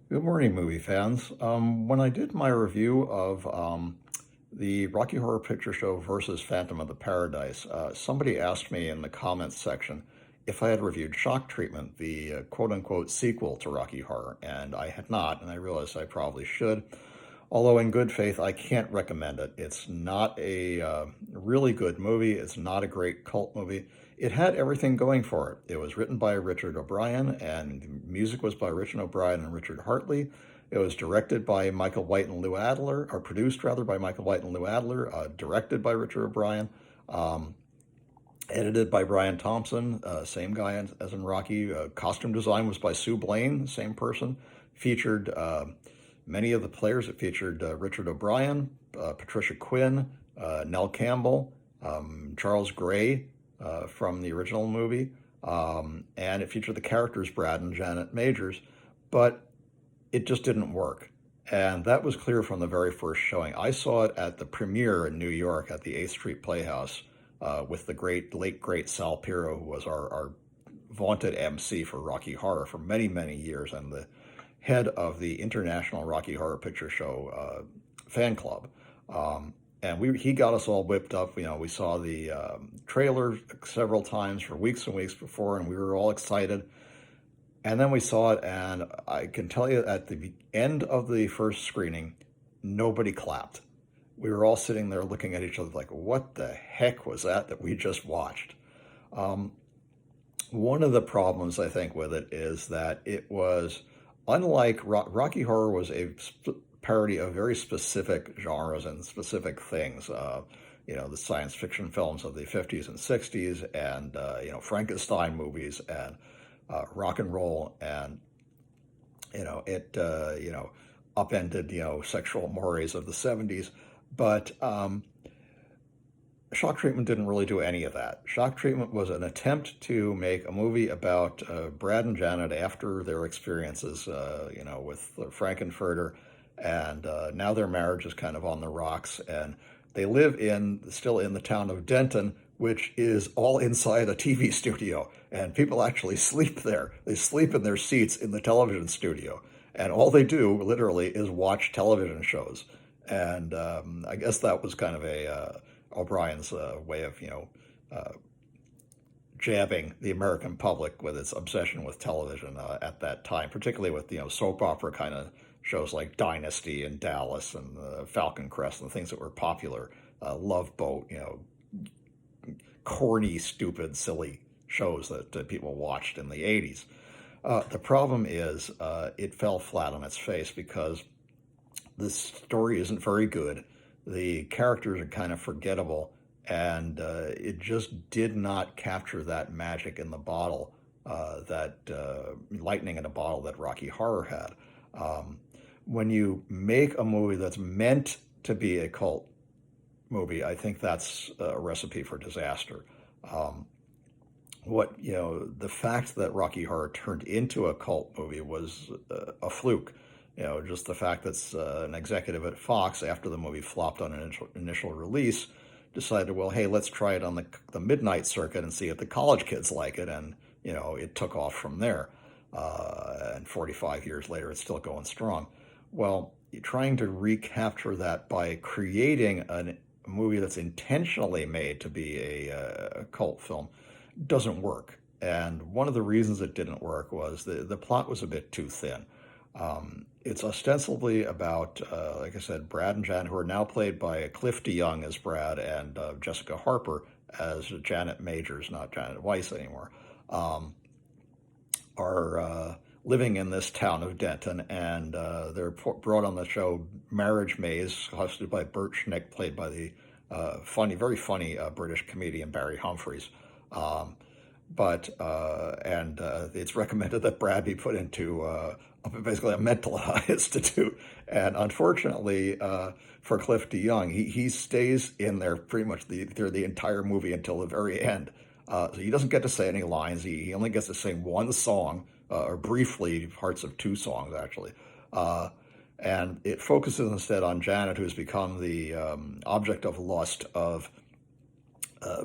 Good morning, movie fans. When I did my review of the Rocky Horror Picture Show versus Phantom of the Paradise, somebody asked me in the comments section if I had reviewed Shock Treatment, the quote-unquote sequel to Rocky Horror, and I had not, and I realized I probably should. Although in good faith, I can't recommend it. It's not a really good movie. It's not a great cult movie. It had everything going for it. It was written by Richard O'Brien, and music was by Richard O'Brien and Richard Hartley. It was directed by Michael White and Lou Adler, or produced rather by Michael White and Lou Adler, directed by Richard O'Brien, um, edited by Brian Thompson, same guy as in Rocky. Costume design was by Sue Blaine, same person. Featured many of the players. It featured Richard O'Brien, Patricia Quinn, Nell Campbell, Charles Gray from the original movie, and it featured the characters Brad and Janet Majors, but it just didn't work. And that was clear from the very first showing. I saw it at the premiere in New York at the 8th Street Playhouse with the late great Sal Piro, who was our vaunted MC for Rocky Horror for many, many years, and the head of the International Rocky Horror Picture Show fan club. And he got us all whipped up. You know, we saw the trailer several times for weeks and weeks before, and we were all excited. And then we saw it, and I can tell you at the end of the first screening, nobody clapped. We were all sitting there looking at each other like, what the heck was that we just watched? Um, One of the problems, I think, with it is that it was, unlike Rocky Horror was a parody of very specific genres and specific things. The science fiction films of the 50s and 60s, and Frankenstein movies, and rock and roll, and upended sexual mores of the 70s. But Shock Treatment didn't really do any of that. Shock Treatment was an attempt to make a movie about Brad and Janet after their experiences, with Frankenfurter, and now their marriage is kind of on the rocks, and they live still in the town of Denton, which is all inside a TV studio, and people actually sleep there. They sleep in their seats in the television studio, and all they do literally is watch television shows. And I guess that was kind of a O'Brien's way of, uh, jabbing the American public with its obsession with television at that time, particularly with, soap opera kind of shows like Dynasty and Dallas and Falcon Crest and things that were popular. Love Boat, corny, stupid, silly shows that people watched in the 80s. The problem is it fell flat on its face because the story isn't very good. The characters are kind of forgettable, and it just did not capture that magic in the bottle, that lightning in a bottle that Rocky Horror had. Um, when you make a movie that's meant to be a cult movie, I think that's a recipe for disaster. Um, the fact that Rocky Horror turned into a cult movie was a fluke. Just the fact that an executive at Fox, after the movie flopped on initial release, decided, well, hey, let's try it on the midnight circuit and see if the college kids like it. And, it took off from there. And 45 years later, it's still going strong. Well, you're trying to recapture that by creating a movie that's intentionally made to be a cult film doesn't work. And one of the reasons it didn't work was the plot was a bit too thin. It's ostensibly about, like I said, Brad and Janet, who are now played by Cliff DeYoung as Brad and Jessica Harper as Janet Majors, not Janet Weiss anymore, are living in this town of Denton, and they're brought on the show Marriage Maze, hosted by Bert Schnick, played by the very funny British comedian Barry Humphries. Um, but it's recommended that Brad be put into basically a mental institute. And unfortunately for Cliff DeYoung, he stays in there pretty much through the entire movie until the very end. So he doesn't get to say any lines. He only gets to sing one song, or briefly parts of two songs actually. And it focuses instead on Janet, who's become the object of lust of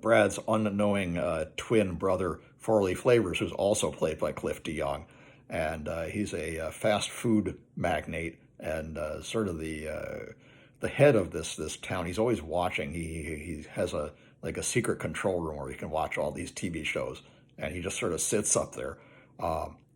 Brad's unknowing twin brother, Four Leaf Flavors, who's also played by Cliff DeYoung. and he's a fast food magnate and sort of the head of this town. He's always watching. He has a like a secret control room where he can watch all these TV shows, and he just sort of sits up there.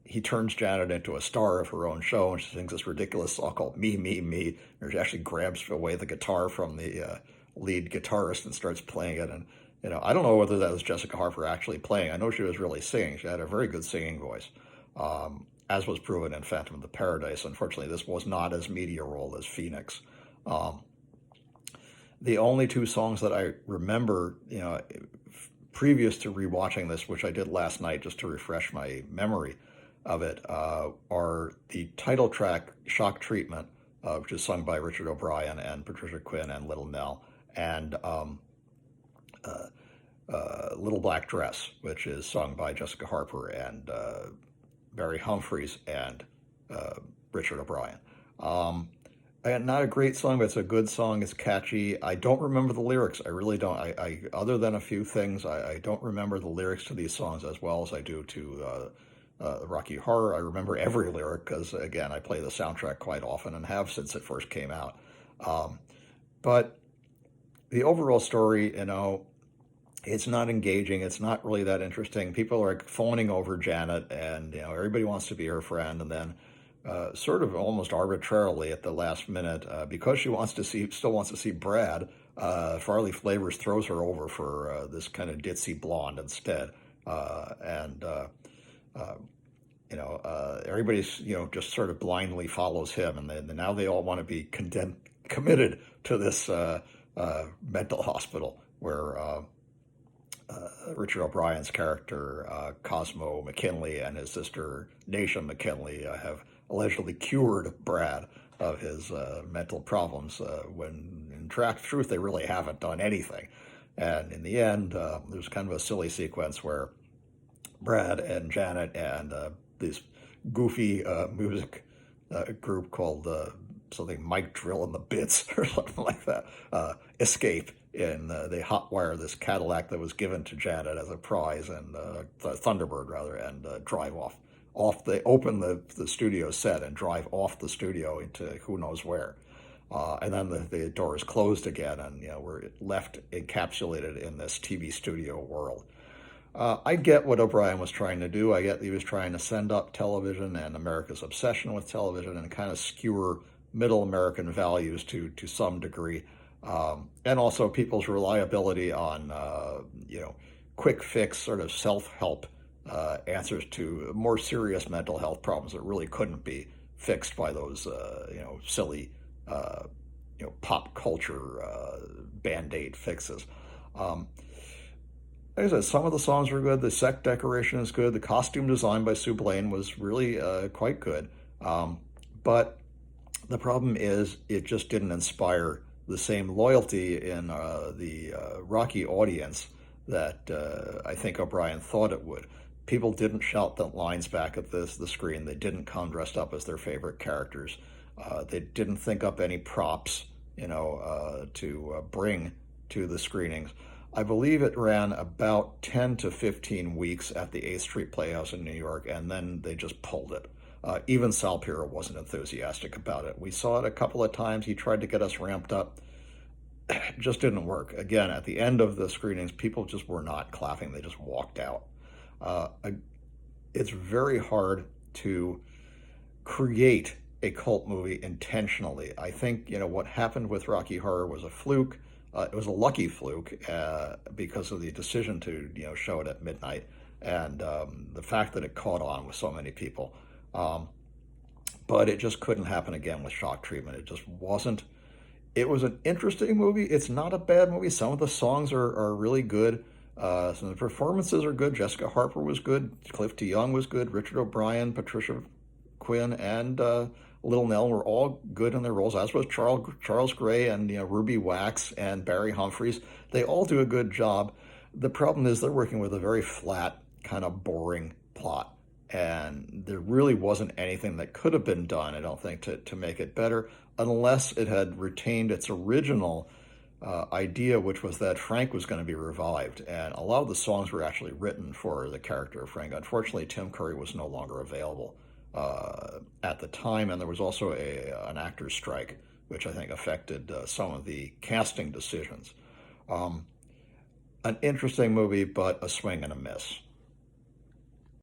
He turns Janet into a star of her own show, and she sings this ridiculous song called "Me, Me, Me." And she actually grabs away the guitar from the lead guitarist and starts playing it. And I don't know whether that was Jessica Harper actually playing. I know she was really singing. She had a very good singing voice, as was proven in Phantom of the Paradise. Unfortunately, this was not as media role as Phoenix. Um, the only two songs that I remember, previous to rewatching this, which I did last night just to refresh my memory of it, are the title track "Shock Treatment," which is sung by Richard O'Brien and Patricia Quinn and Little Nell, and uh, "Little Black Dress," which is sung by Jessica Harper and Barry Humphries and uh, Richard O'Brien. Um, and not a great song, but it's a good song. It's catchy. I don't remember the lyrics. I really don't. I other than a few things, I don't remember the lyrics to these songs as well as I do to Rocky Horror. I remember every lyric because, again, I play the soundtrack quite often and have since it first came out. Um, but the overall story, it's not engaging. It's not really that interesting. People are fawning over Janet, and everybody wants to be her friend, and then sort of almost arbitrarily at the last minute, because she still wants to see Brad. Farley Flavors throws her over for this kind of ditzy blonde instead, and uh, everybody's just sort of blindly follows him, and then now they all want to be committed to this mental hospital where Richard O'Brien's character, Cosmo McKinley, and his sister, Nasha McKinley, have allegedly cured Brad of his mental problems, when in truth they really haven't done anything. And in the end, there's kind of a silly sequence where Brad and Janet and this goofy music group called something Mike Drill and the Bits or something like that escape. And they hotwire this Cadillac that was given to Janet as a prize, and Thunderbird rather, and drive off. They open the studio set and drive off the studio into who knows where. And then the door is closed again, and we're left encapsulated in this TV studio world. I get what O'Brien was trying to do. I get he was trying to send up television and America's obsession with television and kind of skewer middle American values to some degree, and also people's reliability on quick fix sort of self-help answers to more serious mental health problems that really couldn't be fixed by those silly pop culture band-aid fixes. Um, like I said, some of the songs were good. The set decoration is good. The costume design by Sue Blaine was really quite good. But the problem is it just didn't inspire the same loyalty in the Rocky audience that I think O'Brien thought it would. People didn't shout the lines back at the screen. They didn't come dressed up as their favorite characters. They didn't think up any props, to bring to the screenings. I believe it ran about 10 to 15 weeks at the 8th Street Playhouse in New York, and then they just pulled it. Even Sal Piro wasn't enthusiastic about it. We saw it a couple of times. He tried to get us ramped up. It just didn't work. Again, at the end of the screenings, people just were not clapping. They just walked out. Uh, it's very hard to create a cult movie intentionally. I think, what happened with Rocky Horror was a fluke. It was a lucky fluke because of the decision to, show it at midnight, and the fact that it caught on with so many people. But it just couldn't happen again with Shock Treatment. It just wasn't. It was an interesting movie. It's not a bad movie. Some of the songs are really good. Some of the performances are good. Jessica Harper was good. Cliff DeYoung was good. Richard O'Brien, Patricia Quinn, and Little Nell were all good in their roles, as was Charles Gray and Ruby Wax and Barry Humphries. They all do a good job. The problem is they're working with a very flat, kind of boring plot, and there really wasn't anything that could have been done, I don't think, to make it better, unless it had retained its original idea, which was that Frank was going to be revived. And a lot of the songs were actually written for the character of Frank. Unfortunately, Tim Curry was no longer available at the time, and there was also an actor's strike, which I think affected some of the casting decisions. Um, an interesting movie, but a swing and a miss.